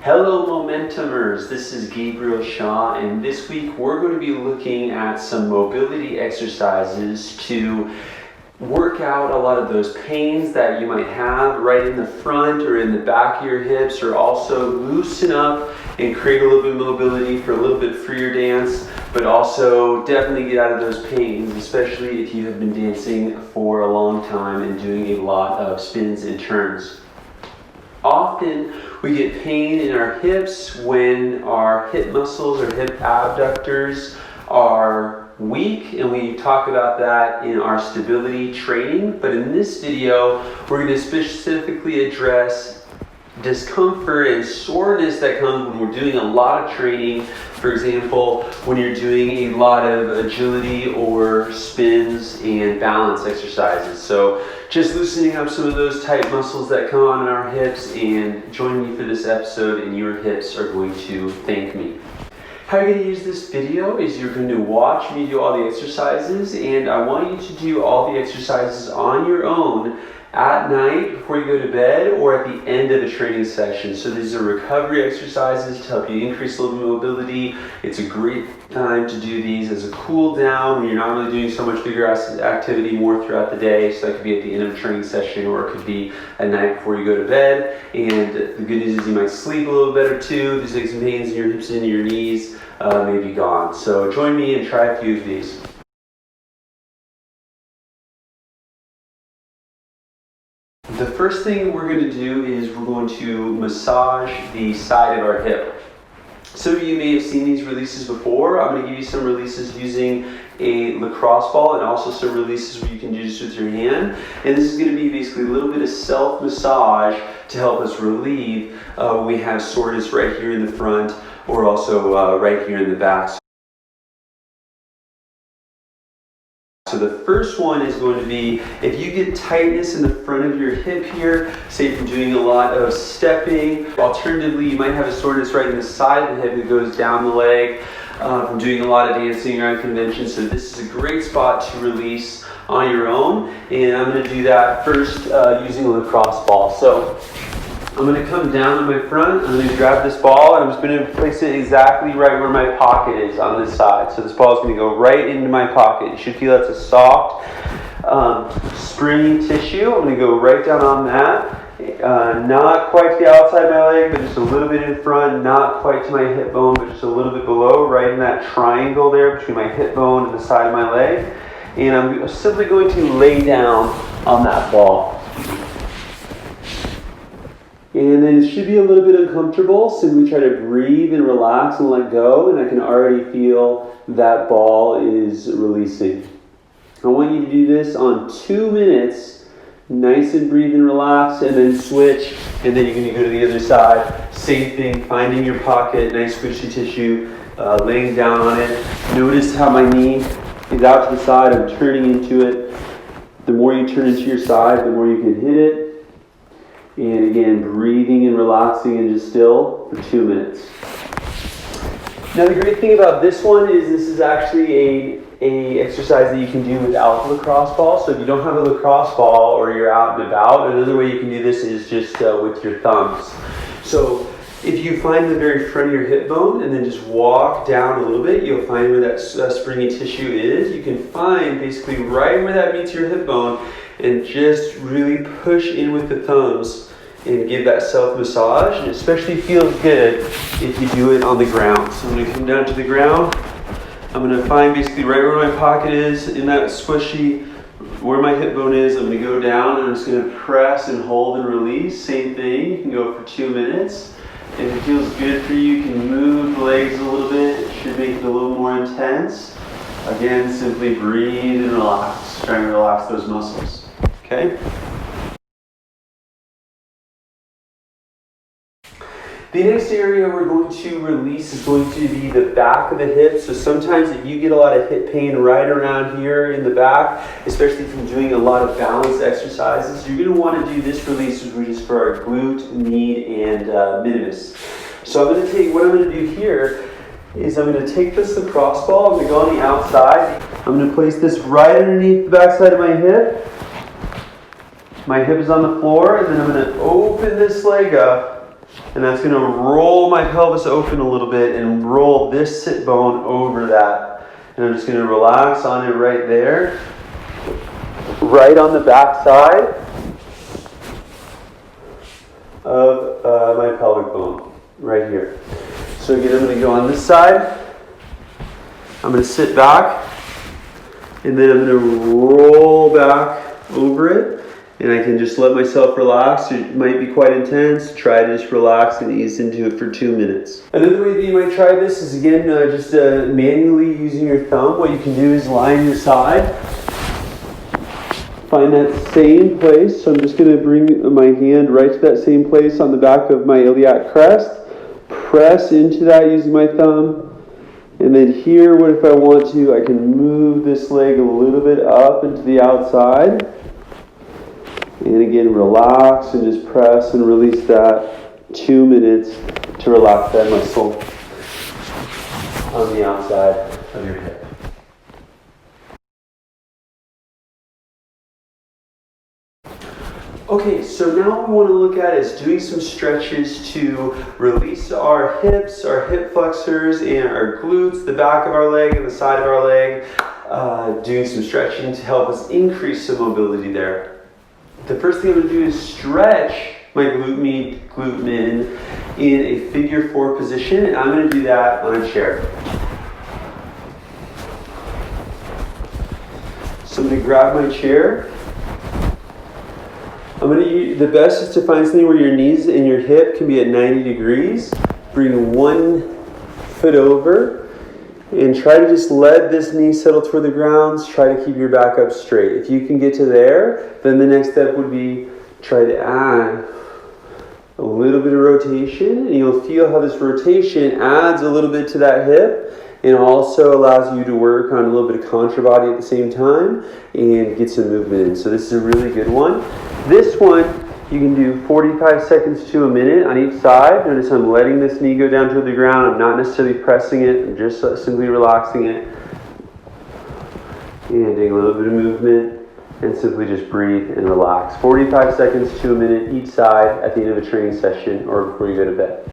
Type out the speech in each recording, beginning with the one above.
Hello Momentumers, this is Gabriel Shaw, and this week we're going to be looking at some mobility exercises to work out a lot of those pains that you might have right in the front or in the back of your hips, or also loosen up and create a little bit of mobility for a little bit freer dance, but also definitely get out of those pains, especially if you have been dancing for a long time and doing a lot of spins and turns. Often we get pain in our hips when our hip muscles or hip abductors are weak, and we talk about that in our stability training. But in this video, we're going to specifically address discomfort and soreness that comes when we're doing a lot of training. For example, when you're doing a lot of agility or spins and balance exercises. So just loosening up some of those tight muscles that come on in our hips, and join me for this episode, and your hips are going to thank me. How you're going to use this video is you're going to watch me do all the exercises, and I want you to do all the exercises on your own at night before you go to bed or at the end of a training session. So these are recovery exercises to help you increase a little bit of mobility. It's a great time to do these as a cool down when you're not really doing so much vigorous activity more throughout the day. So that could be at the end of a training session, or it could be at night before you go to bed. And the good news is you might sleep a little better too. These aches and pains in your hips and your knees may be gone. So join me and try a few of these. The first thing we're going to do is we're going to massage the side of our hip. Some of you may have seen these releases before. I'm going to give you some releases using a lacrosse ball, and also some releases where you can do this with your hand. And this is going to be basically a little bit of self-massage to help us relieve when we have soreness right here in the front, or also right here in the back. So the first one is going to be, if you get tightness in the front of your hip here, say from doing a lot of stepping. Alternatively, you might have a soreness right in the side of the hip that goes down the leg from doing a lot of dancing around conventions. So this is a great spot to release on your own. And I'm going to do that first using a lacrosse ball. So I'm going to come down on my front, I'm going to grab this ball, and I'm just going to place it exactly right where my pocket is on this side. So this ball is going to go right into my pocket. You should feel that's a soft, springy tissue. I'm going to go right down on that. Not quite to the outside of my leg, but just a little bit in front. Not quite to my hip bone, but just a little bit below, right in that triangle there between my hip bone and the side of my leg. And I'm simply going to lay down on that ball. And then it should be a little bit uncomfortable. Simply try to breathe and relax and let go. And I can already feel that ball is releasing. I want you to do this on 2 minutes. Nice and breathe and relax, and then switch. And then you're going to go to the other side. Same thing, finding your pocket, nice squishy tissue, laying down on it. Notice how my knee is out to the side. I'm turning into it. The more you turn into your side, the more you can hit it. And again, breathing and relaxing and just still for 2 minutes. Now the great thing about this one is this is actually a exercise that you can do without the lacrosse ball. So if you don't have a lacrosse ball or you're out and about, another way you can do this is just with your thumbs. So if you find the very front of your hip bone and then just walk down a little bit, you'll find where that springy tissue is. You can find basically right where that meets your hip bone, and just really push in with the thumbs and give that self-massage. And it especially feels good if you do it on the ground. So I'm going to come down to the ground. I'm going to find basically right where my pocket is, in that squishy, where my hip bone is. I'm going to go down, and I'm just going to press and hold and release. Same thing. You can go for 2 minutes. If it feels good for you, you can move the legs a little bit. It should make it a little more intense. Again, simply breathe and relax. Try and relax those muscles. Okay? The next area we're going to release is going to be the back of the hip. So sometimes if you get a lot of hip pain right around here in the back, especially from doing a lot of balance exercises, you're going to want to do this release, which is for our glute, knee, and minimus. So what I'm going to do here is I'm going to take this lacrosse ball, I'm going to go on the outside. I'm going to place this right underneath the backside of my hip. My hip is on the floor, and then I'm going to open this leg up And that's going to roll my pelvis open a little bit and roll this sit bone over that. And I'm just going to relax on it right there. Right on the back side of my pelvic bone. Right here. So again, I'm going to go on this side. I'm going to sit back. And then I'm going to roll back over it. And I can just let myself relax. It might be quite intense. Try to just relax and ease into it for 2 minutes. Another way that you might try this is again just manually using your thumb. What you can do is lie on your side. Find that same place. So I'm just going to bring my hand right to that same place on the back of my iliac crest. Press into that using my thumb. And then here, what if I want to, I can move this leg a little bit up into the outside. And again, relax and just press and release that. 2 minutes to relax that muscle on the outside of your hip. Okay, so now what we want to look at is doing some stretches to release our hips, our hip flexors, and our glutes, the back of our leg and the side of our leg. Doing some stretching to help us increase some mobility there. The first thing I'm going to do is stretch my glute min in a figure 4 position, and I'm going to do that on a chair. So I'm going to grab my chair. The best is to find something where your knees and your hip can be at 90 degrees. Bring one foot over and try to just let this knee settle toward the ground. Try to keep your back up straight. If you can get to there, then the next step would be try to add a little bit of rotation, and you'll feel how this rotation adds a little bit to that hip and also allows you to work on a little bit of contra body at the same time and get some movement in. So this is a really good one. This one you can do 45 seconds to a minute on each side. Notice I'm letting this knee go down to the ground. I'm not necessarily pressing it. I'm just simply relaxing it. And doing a little bit of movement and simply just breathe and relax. 45 seconds to a minute each side at the end of a training session or before you go to bed.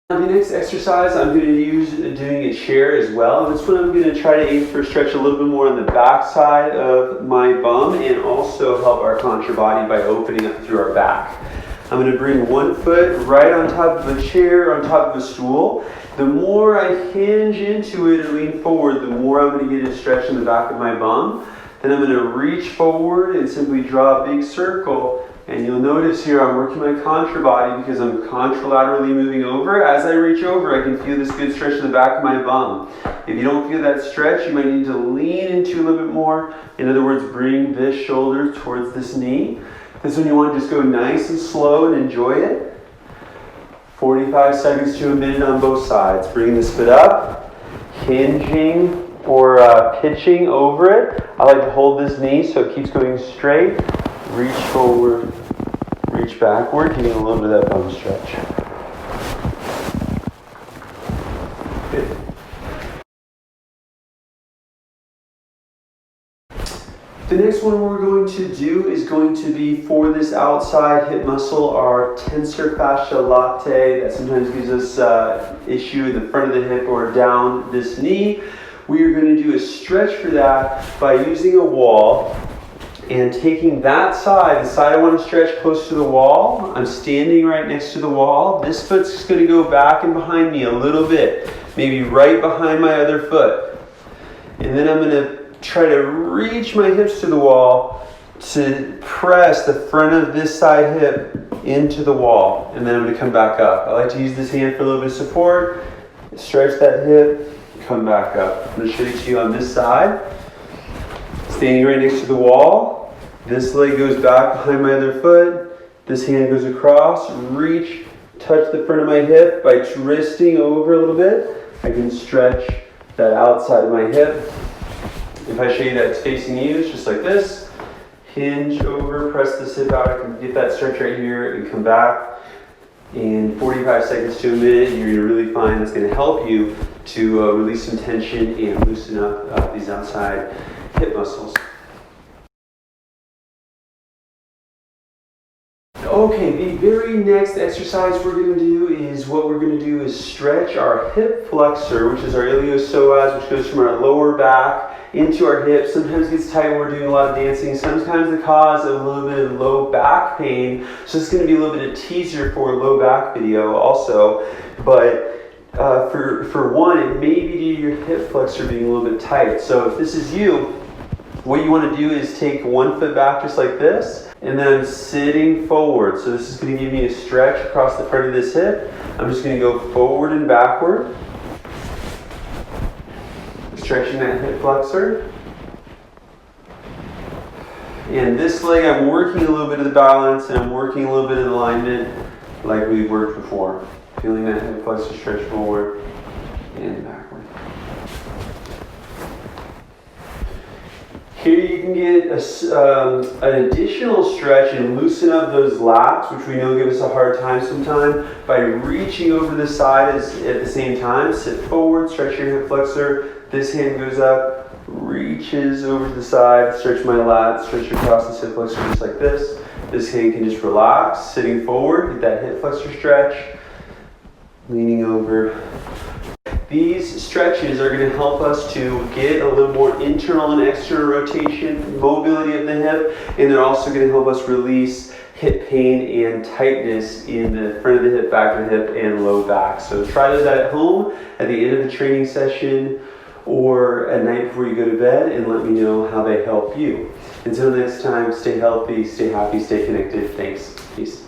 The next exercise I'm going to use doing a chair as well. This one I'm going to try to aim for stretch a little bit more on the back side of my bum and also help our contra body by opening up through our back. I'm going to bring one foot right on top of a chair, on top of a stool. The more I hinge into it and lean forward, the more I'm going to get a stretch in the back of my bum. Then I'm going to reach forward and simply draw a big circle. And you'll notice here I'm working my contra body because I'm contralaterally moving over. As I reach over, I can feel this good stretch in the back of my bum. If you don't feel that stretch, you might need to lean into a little bit more. In other words, bring this shoulder towards this knee. This one you want to just go nice and slow and enjoy it. 45 seconds to a minute on both sides. Bring this foot up, hinging or pitching over it. I like to hold this knee so it keeps going straight. Reach forward, reach backward, getting a little bit of that bum stretch. Good. The next one we're going to do is going to be for this outside hip muscle, our tensor fascia latae that sometimes gives us issue in the front of the hip or down this knee. We are going to do a stretch for that by using a wall. And taking that side, the side I want to stretch close to the wall, I'm standing right next to the wall. This foot's just going to go back and behind me a little bit, maybe right behind my other foot. And then I'm going to try to reach my hips to the wall to press the front of this side hip into the wall. And then I'm going to come back up. I like to use this hand for a little bit of support. Stretch that hip, come back up. I'm going to show it to you on this side. Standing right next to the wall. This leg goes back behind my other foot. This hand goes across. Reach, touch the front of my hip by twisting over a little bit. I can stretch that outside of my hip. If I show you that it's facing you, it's just like this. Hinge over, press this hip out. I can get that stretch right here and come back. In 45 seconds to a minute, you're going to really find that's going to help you to release some tension and loosen up these outside hip muscles. Okay, the very next exercise we're going to do is stretch our hip flexor, which is our iliopsoas, which goes from our lower back into our hips. Sometimes it gets tight when we're doing a lot of dancing. Sometimes the cause of a little bit of low back pain. So it's going to be a little bit of teaser for a low back video also. But for one, it may be due to your hip flexor being a little bit tight. So if this is you, what you want to do is take one foot back just like this, and then I'm sitting forward. So this is going to give me a stretch across the front of this hip. I'm just going to go forward and backward, stretching that hip flexor. And this leg, I'm working a little bit of the balance and I'm working a little bit of the alignment like we've worked before. Feeling that hip flexor stretch forward and backward. Here you can get an additional stretch and loosen up those lats, which we know give us a hard time sometimes, by reaching over the side at the same time. Sit forward, stretch your hip flexor. This hand goes up, reaches over to the side, stretch my lats, stretch across the hip flexor just like this. This hand can just relax, sitting forward, get that hip flexor stretch, leaning over. These stretches are going to help us to get a little more internal and external rotation, mobility of the hip, and they're also going to help us release hip pain and tightness in the front of the hip, back of the hip, and low back. So try those out at home at the end of the training session or at night before you go to bed, and let me know how they help you. Until next time, stay healthy, stay happy, stay connected. Thanks. Peace.